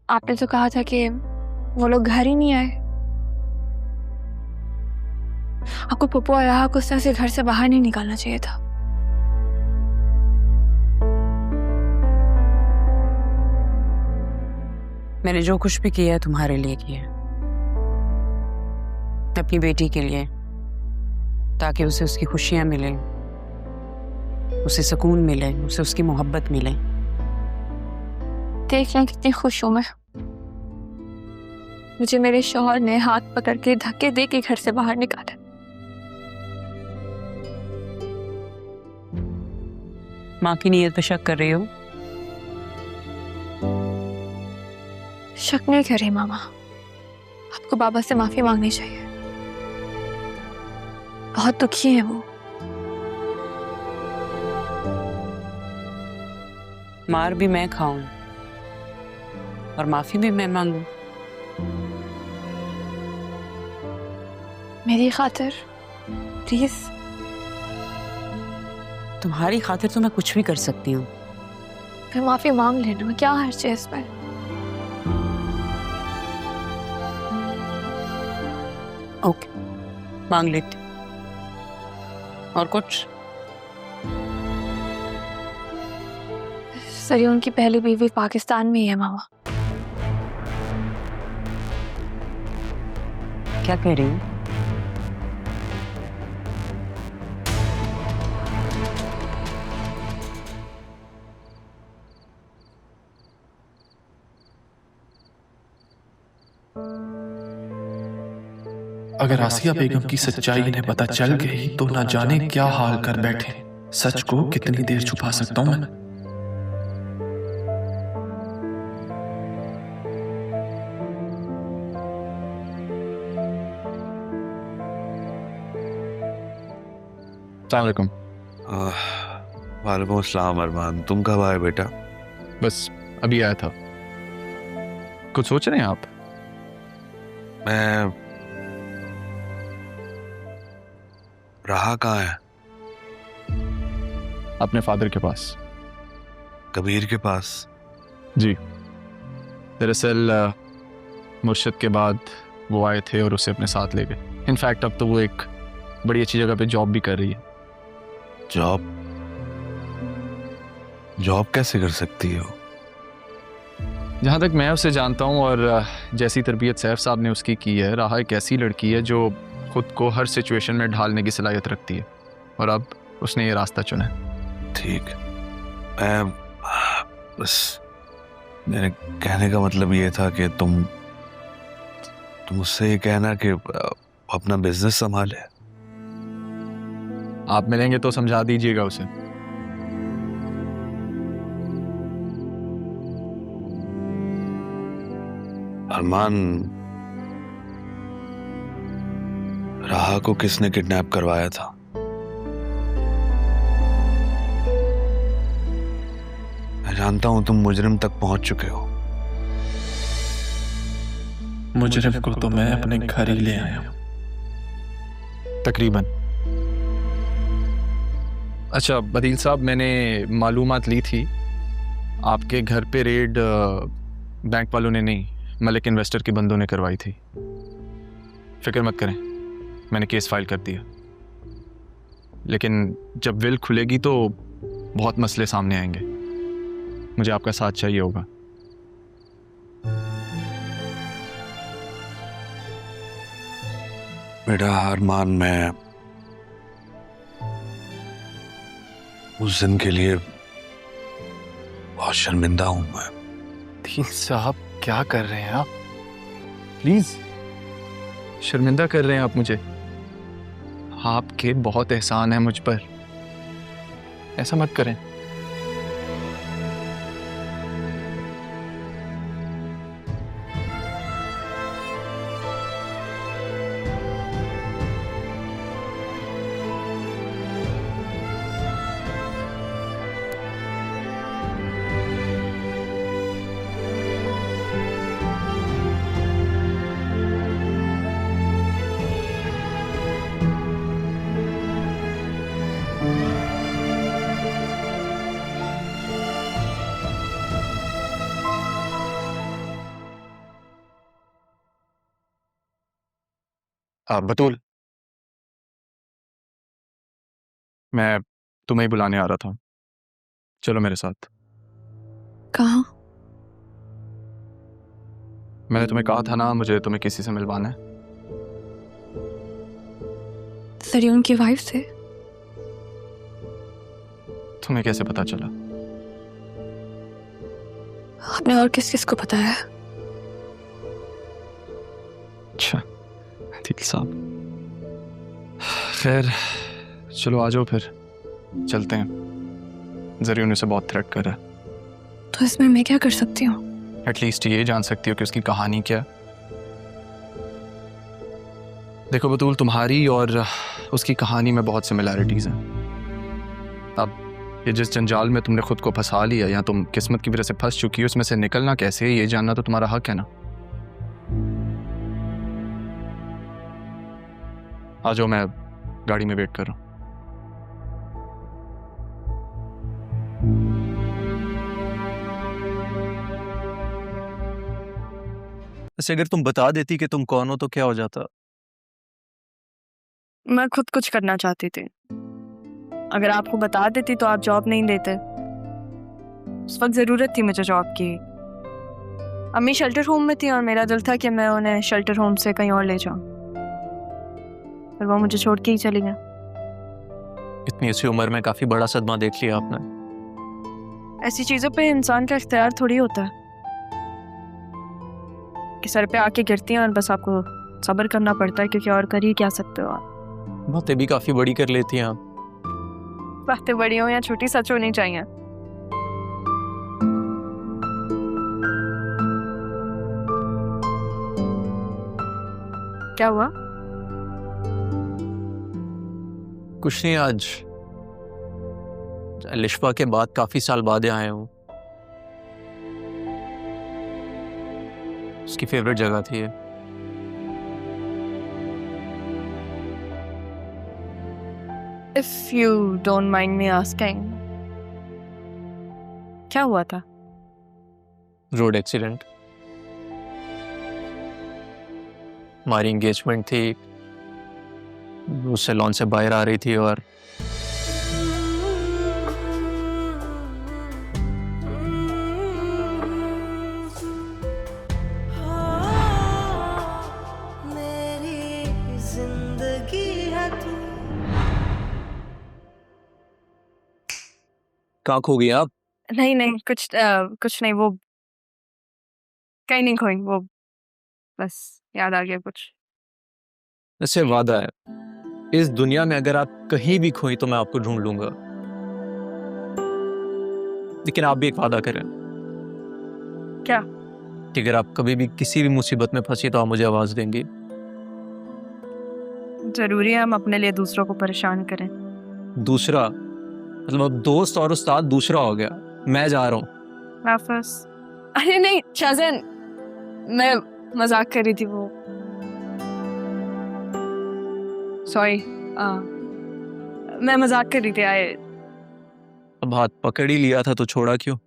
आपने तो कहा था कि वो लोग घर ही नहीं आए। आपको पप्पू और राहा को उस तरह से घर से बाहर नहीं निकालना चाहिए था। मैंने जो कुछ भी किया है तुम्हारे लिए किया है, अपनी बेटी के लिए, ताकि उसे उसकी खुशियां मिले, उसे सुकून मिले, उसे उसकी मोहब्बत मिले। देख लें कितनी खुश हूं मैं। मुझे मेरे शौहर ने हाथ पकड़ के धक्के दे के घर से बाहर निकाला। माँ की नीयत पे शक कर रही हो? शक नहीं कर रही मामा, आपको बाबा से माफी मांगनी चाहिए। बहुत दुखी है वो। मार भी मैं खाऊं और माफी भी मैं मांगूं? मेरी खातिर प्लीज। तुम्हारी खातिर तो मैं कुछ भी कर सकती हूँ। फिर माफी मांग लेना में क्या हर्ज है इसमें? ओके, मांग लेते। और कुछ? सरी उनकी पहली बीवी पाकिस्तान में ही है मामा। क्या कह रही हूँ? अगर आसिया बेगम की सच्चाई इन्हें पता चल गई तो ना जाने क्या हाल कर बैठे। सच को कितनी देर छुपा सकता हूं मैं? अस्सलामुअलैकुम। वालेकुम अस्सलाम अरमान, तुम कब आए बेटा? बस अभी आया था। कुछ सोच रहे हैं आप? मैं राहा कहाँ है? अपने फादर के पास। कबीर के पास? जी, दरअसल मुर्शद के बाद वो आए थे और उसे अपने साथ ले गए। इनफैक्ट अब तो वो एक बड़ी अच्छी जगह पे जॉब भी कर रही है। जॉब? जॉब कैसे कर सकती हो? जहाँ तक मैं उसे जानता हूँ और जैसी तरबियत सैफ साहब ने उसकी की है, राहा एक ऐसी लड़की है जो खुद को हर सिचुएशन में ढालने की सलाहियत रखती है और अब उसने ये रास्ता चुना है। ठीक, मैं बस, मेरे कहने का मतलब ये था कि तुम उससे ये कहना कि अपना बिजनेस संभाले। आप मिलेंगे तो समझा दीजिएगा उसे। अरमान, राहा को किसने किडनैप करवाया था? मैं जानता हूं तुम मुजरिम तक पहुंच चुके हो। मुजरिम को तो मैं अपने घर ही ले आया हूं। तकरीबन। अच्छा बदील साहब, मैंने मालूमात ली थी आपके घर पे रेड बैंक वालों ने नहीं, मलिक इन्वेस्टर के बंदों ने करवाई थी। फिक्र मत करें, मैंने केस फाइल कर दिया। लेकिन जब विल खुलेगी तो बहुत मसले सामने आएंगे। मुझे आपका साथ चाहिए होगा। बेटा अरमान, मैं उस दिन के लिए बहुत शर्मिंदा हूं। मैं दीन साहब, क्या कर रहे हैं आप? प्लीज, शर्मिंदा कर रहे हैं आप मुझे? आपके बहुत एहसान है मुझ पर, ऐसा मत करें। बतूल, मैं तुम्हें ही बुलाने आ रहा था, चलो मेरे साथ। कहाँ? मैंने तुम्हें कहा था ना मुझे तुम्हें किसी से मिलवाना है। सर उनकी वाइफ से? तुम्हें कैसे पता चला? आपने और किस किस को बताया? अच्छा दिल साहब, खैर चलो आ जाओ फिर चलते हैं। जरिए उन्हें से बहुत थ्रेट कर रहा है। तो इसमें मैं क्या कर सकती हूँ? एटलीस्ट ये जान सकती हो कि उसकी कहानी क्या है। देखो बतूल, तुम्हारी और उसकी कहानी में बहुत सिमिलैरिटीज हैं। अब ये जिस जंजाल में तुमने खुद को फंसा लिया या तुम किस्मत की वजह से फंस चुकी हो, उसमें से निकलना कैसे है ये जानना तो तुम्हारा हक है ना। आ जाओ, मैं गाड़ी में वेट कर रहा हूँ। वैसे अगर तुम बता देती कि तुम कौन हो तो क्या हो जाता? मैं खुद कुछ करना चाहती थी। अगर आपको बता देती तो आप जॉब नहीं देते। उस वक्त ज़रूरत थी मुझे जॉब की। अम्मी शेल्टर होम में थी और मेरा दिल था कि मैं उन्हें शेल्टर होम से कहीं और ले जाऊं, पर वो मुझे छोड़ के ही चली गई। इतनी सी उम्र में काफी बड़ा सदमा देख लिया आपने। ऐसी चीज़ों पे इंसान का इख्तियार थोड़ी होता है कि सर पे आके गिरती हैं और बस आपको सब्र करना पड़ता है, क्योंकि और कर ही क्या सकते हो आप। बातें भी काफी बड़ी कर लेती हैं आप। बातें बड़ी हो या छोटी, सच होनी चाहिए। क्या हुआ? कुछ नहीं, आज लिशफा के बाद काफी साल बाद आए हूँ। उसकी फेवरेट जगह थी ये। If you don't mind me asking, क्या हुआ था? Road accident. हमारी एंगेजमेंट थी, वो सैलून से बाहर आ रही थी और कहाँ खो गई आप? नहीं नहीं, कुछ नहीं, वो कहीं नहीं खोई, वो बस याद आ गया कुछ। ऐसे वादा है, इस दुनिया में अगर आप कहीं भी खोई तो मैं आपको ढूंढ लूंगा, लेकिन आप भी एक वादा करें। क्या? कि अगर आप कभी भी किसी भी मुसीबत में फंसी तो आप मुझे आवाज देंगी। जरूरी है हम अपने लिए दूसरों को परेशान करें? दूसरा मतलब अब दोस्त और उस्ताद दूसरा हो गया। मैं जा रहा हूँ वापस। अरे नहीं शाहजहान, मैं मजाक कर रही थी। वो सॉरी, मैं मजाक कर रही थी। आए अब हाथ पकड़ ही लिया था तो छोड़ा क्यों?